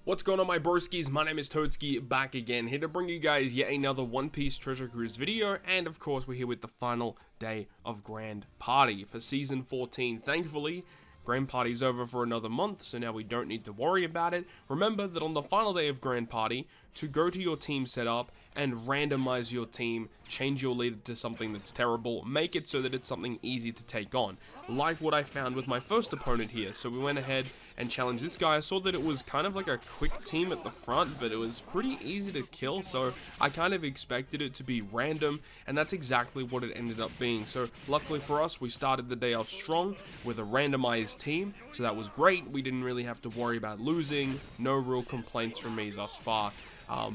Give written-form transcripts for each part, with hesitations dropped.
What's going on, my broskiis? My name is Toadskii, back again, here to bring you guys yet another One Piece Treasure Cruise video, and of course we're here with the final day of Grand Party for Season 14. Thankfully, Grand Party's over for another month, so now we don't need to worry about it. Remember that on the final day of Grand Party, to go to your team setup and randomize your team, change your leader to something that's terrible, make it so that it's something easy to take on. Like what I found with my first opponent here. So we went ahead and challenged this guy. I saw that it was kind of like a quick team at the front, but it was pretty easy to kill, so I kind of expected it to be random, and that's exactly what it ended up being. So luckily for us, we started the day off strong with a randomized team, so that was great. We didn't really have to worry about losing. No real complaints from me thus far.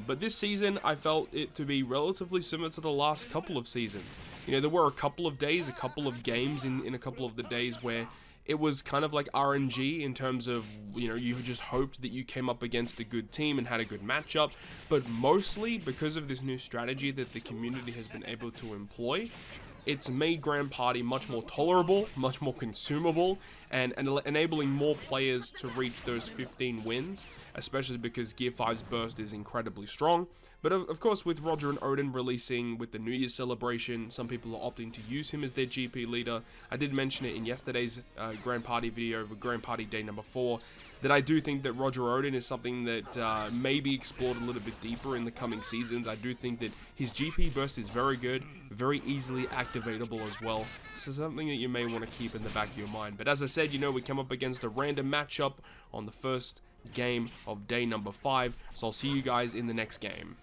But this season, I felt it to be relatively similar to the last couple of seasons. You know, there were a couple of days, a couple of games in a couple of the days where it was kind of like RNG in terms of, you know, you just hoped that you came up against a good team and had a good matchup. But mostly because of this new strategy that the community has been able to employ, it's made Grand Party much more tolerable, much more consumable, and enabling more players to reach those 15 wins, especially because Gear 5's burst is incredibly strong. But of course, with Roger and Odin releasing with the New Year's celebration, some people are opting to use him as their GP leader. I did mention it in yesterday's Grand Party video for Grand Party Day number 4, that I do think that Roger Odin is something that may be explored a little bit deeper in the coming seasons. I do think that his GP burst is very good, very easily activatable as well. So something that you may want to keep in the back of your mind. But as I said, you know, we come up against a random matchup on the first game of day number 5. So I'll see you guys in the next game.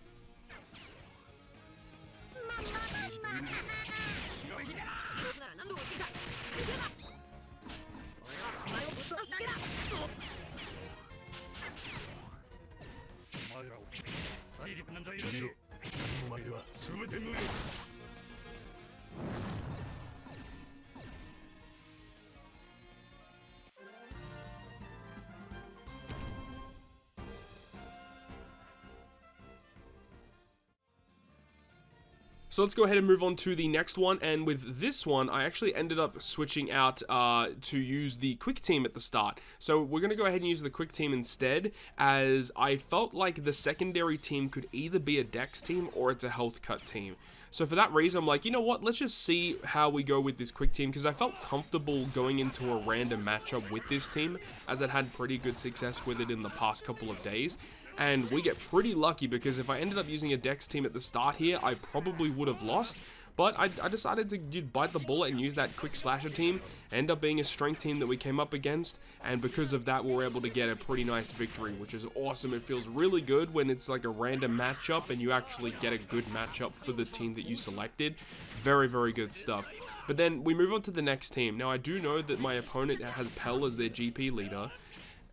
So let's go ahead and move on to the next one, and with this one, I actually ended up switching out to use the quick team at the start. So we're going to go ahead and use the quick team instead, as I felt like the secondary team could either be a dex team or it's a health cut team. So for that reason, I'm like, you know what, let's just see how we go with this quick team, because I felt comfortable going into a random matchup with this team, as it had pretty good success with it in the past couple of days. And we get pretty lucky, because if I ended up using a dex team at the start here, I probably would have lost. But I decided to bite the bullet and use that quick slasher team, end up being a strength team that we came up against, and because of that we were able to get a pretty nice victory, which is awesome. It feels really good when it's like a random matchup and you actually get a good matchup for the team that you selected. Very, very good stuff. But then we move on to the next team. Now I do know that my opponent has Pell as their GP leader,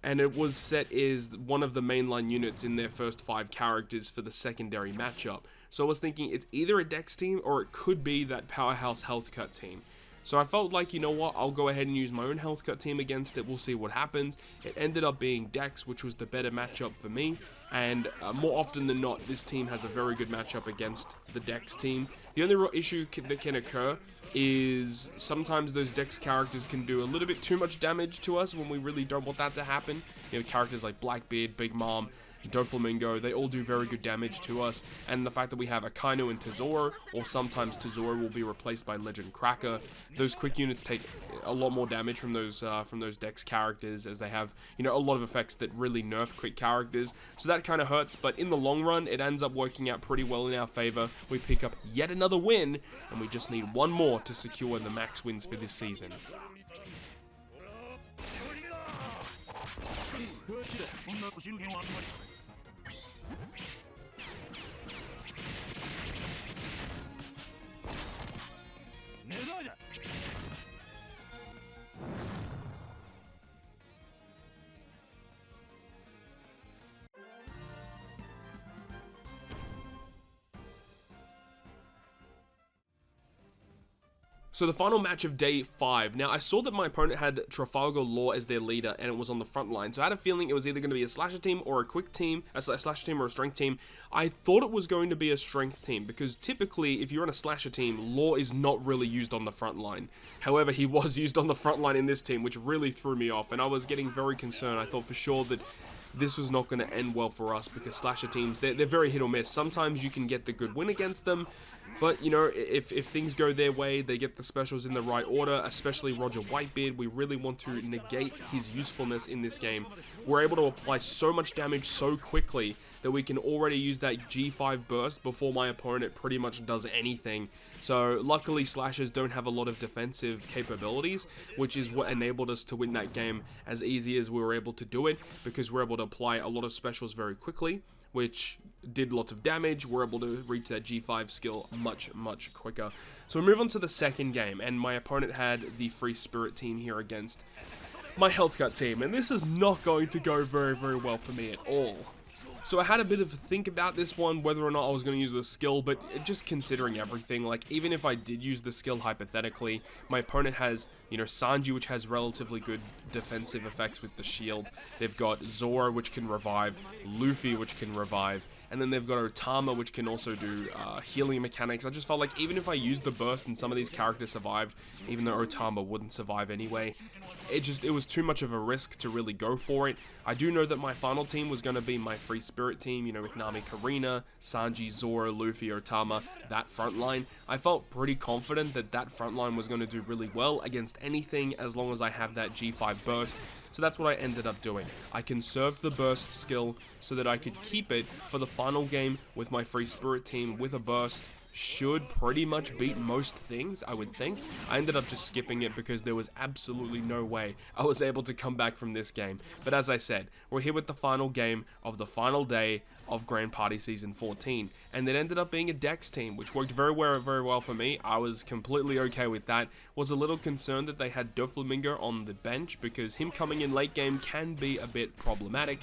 and it was set as one of the mainline units in their first 5 characters for the secondary matchup. So I was thinking it's either a dex team or it could be that powerhouse health cut team. So I felt like, you know what, I'll go ahead and use my own health cut team against it. We'll see what happens. It ended up being dex, which was the better matchup for me. And more often than not, this team has a very good matchup against the dex team. The only real issue that can occur is sometimes those dex characters can do a little bit too much damage to us when we really don't want that to happen. You know, characters like Blackbeard, Big Mom, Doflamingo, they all do very good damage to us, and the fact that we have Akainu and Tesoro, or sometimes Tesoro will be replaced by Legend Cracker, those quick units take a lot more damage from those dex characters, as they have, you know, a lot of effects that really nerf quick characters, so that kind of hurts. But in the long run, it ends up working out pretty well in our favor. We pick up yet another win, and we just need one more to secure the max wins for this season. So the final match of day 5. Now I saw that my opponent had Trafalgar Law as their leader and it was on the front line. So I had a feeling it was either going to be a slasher team or a quick team, a slasher team or a strength team. I thought it was going to be a strength team because typically if you're on a slasher team, Law is not really used on the front line. However, he was used on the front line in this team, which really threw me off and I was getting very concerned. I thought for sure that this was not going to end well for us, because slasher teams, they're very hit or miss. Sometimes you can get the good win against them, but, you know, if things go their way, they get the specials in the right order, especially Roger Whitebeard. We really want to negate his usefulness in this game. We're able to apply so much damage so quickly that we can already use that G5 burst before my opponent pretty much does anything. So luckily slashers don't have a lot of defensive capabilities, which is what enabled us to win that game as easy as we were able to do it, because we're able to apply a lot of specials very quickly, which did lots of damage. We're able to reach that G5 skill much quicker. So we move on to the second game, and my opponent had the Free Spirit team here against my Health Cut team, and this is not going to go very well for me at all. So I had a bit of a think about this one, whether or not I was going to use the skill, but just considering everything, like, even if I did use the skill hypothetically, my opponent has, you know, Sanji, which has relatively good defensive effects with the shield. They've got Zoro, which can revive, Luffy, which can revive, and then they've got Otama, which can also do healing mechanics. I just felt like even if I used the burst and some of these characters survived, even though Otama wouldn't survive anyway, it was too much of a risk to really go for it. I do know that my final team was going to be my Free Spirit team, you know, with Nami, Karina, Sanji, Zoro, Luffy, Otama, that front line. I felt pretty confident that that front line was going to do really well against anything as long as I have that G5 burst. So that's what I ended up doing. I conserved the burst skill so that I could keep it for the final game with my Free Spirit team with a burst. Should pretty much beat most things, I would think. I ended up just skipping it because there was absolutely no way I was able to come back from this game. But as I said, we're here with the final game of the final day of Grand Party Season 14, and it ended up being a Dex team, which worked very well for me. I was completely okay with that. Was a little concerned that they had Doflamingo on the bench, because him coming in late game can be a bit problematic.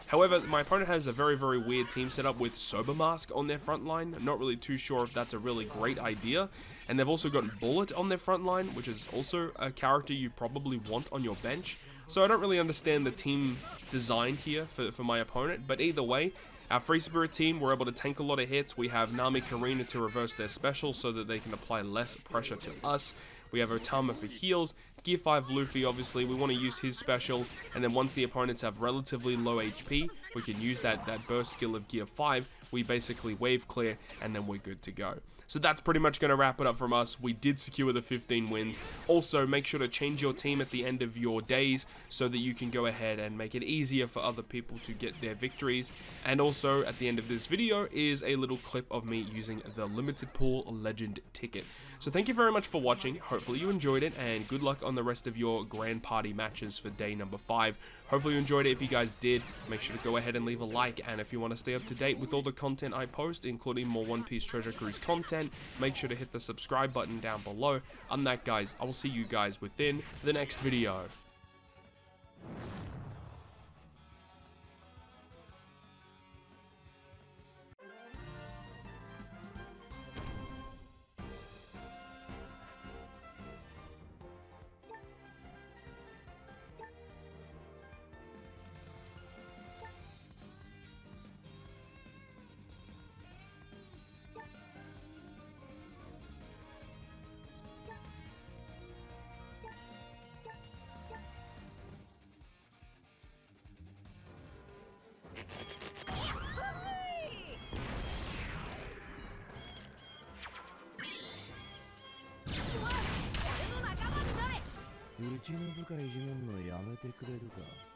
However, my opponent has a very weird team setup with Sober Mask on their front line. I'm not really too sure if that's a really great idea. And they've also got Bullet on their front line, which is also a character you probably want on your bench. So I don't really understand the team design here for my opponent, but either way, our Free Spirit team were able to tank a lot of hits. We have Nami, Karina to reverse their special so that they can apply less pressure to us. We have Otama for heals, Gear 5 Luffy, obviously, we want to use his special, and then once the opponents have relatively low HP, we can use that burst skill of Gear 5, we basically wave clear, and then we're good to go. So that's pretty much going to wrap it up from us. We did secure the 15 wins. Also, make sure to change your team at the end of your days so that you can go ahead and make it easier for other people to get their victories. And also, at the end of this video is a little clip of me using the limited pool legend ticket. So thank you very much for watching. Hopefully you enjoyed it, and good luck on the rest of your Grand Party matches for day number 5. Hopefully you enjoyed it. If you guys did, make sure to go ahead and leave a like, and if you want to stay up to date with all the content I post, including more One Piece Treasure Cruise content, make sure to hit the subscribe button down below. On that, guys, I will see you guys within the next video.うちの部下いじめんのやめてくれるか。